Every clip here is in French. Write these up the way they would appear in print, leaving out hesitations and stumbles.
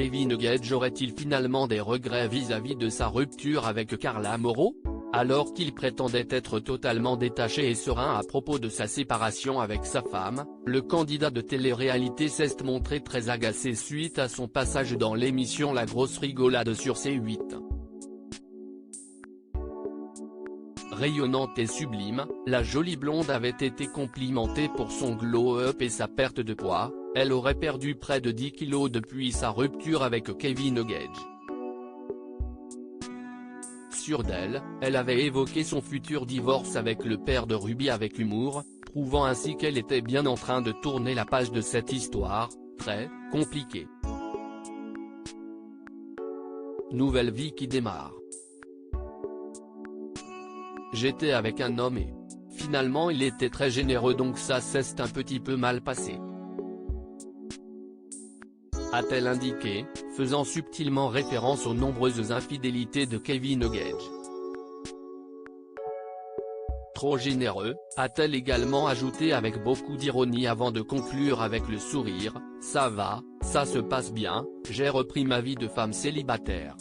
Kevin Gage aurait-il finalement des regrets vis-à-vis de sa rupture avec Carla Mauro ? Alors qu'il prétendait être totalement détaché et serein à propos de sa séparation avec sa femme, le candidat de télé-réalité s'est montré très agacé suite à son passage dans l'émission La Grosse Rigolade sur C8. Rayonnante et sublime, la jolie blonde avait été complimentée pour son glow-up et sa perte de poids. Elle aurait perdu près de 10 kilos depuis sa rupture avec Kevin Gage. Sûre d'elle, elle avait évoqué son futur divorce avec le père de Ruby avec humour, prouvant ainsi qu'elle était bien en train de tourner la page de cette histoire, très compliquée. Nouvelle vie qui démarre. J'étais avec un homme et, finalement il était très généreux donc ça s'est un petit peu mal passé. A-t-elle indiqué, faisant subtilement référence aux nombreuses infidélités de Kevin Gage. Trop généreux, a-t-elle également ajouté avec beaucoup d'ironie avant de conclure avec le sourire, ça va, ça se passe bien, j'ai repris ma vie de femme célibataire.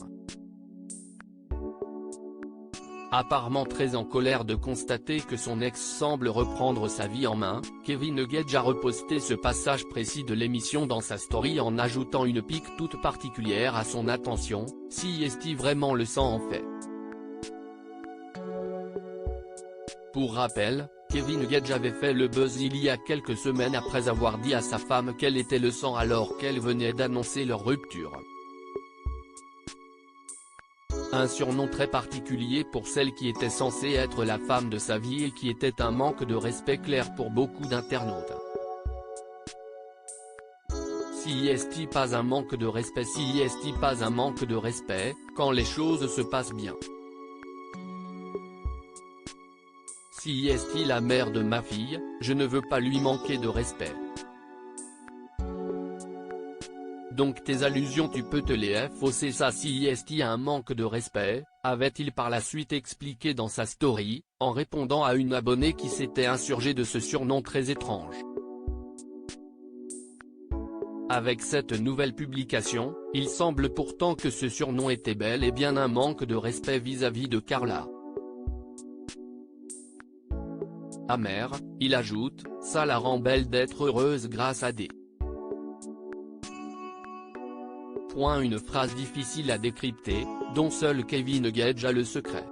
Apparemment très en colère de constater que son ex semble reprendre sa vie en main, Kevin Gage a reposté ce passage précis de l'émission dans sa story en ajoutant une pique toute particulière à son attention, si est-il vraiment le sang en fait. Pour rappel, Kevin Gage avait fait le buzz il y a quelques semaines après avoir dit à sa femme qu'elle était le sang alors qu'elle venait d'annoncer leur rupture. Un surnom très particulier pour celle qui était censée être la femme de sa vie et qui était un manque de respect clair pour beaucoup d'internautes. Si est-il pas un manque de respect, si est-il pas un manque de respect, quand les choses se passent bien. Si est-il la mère de ma fille, je ne veux pas lui manquer de respect. Donc tes allusions tu peux te les fausser ça si est-il un manque de respect, avait-il par la suite expliqué dans sa story, en répondant à une abonnée qui s'était insurgée de ce surnom très étrange. Avec cette nouvelle publication, il semble pourtant que ce surnom était bel et bien un manque de respect vis-à-vis de Carla. Amer, il ajoute, ça la rend belle d'être heureuse grâce à des... Une phrase difficile à décrypter, dont seul Kevin Gage a le secret.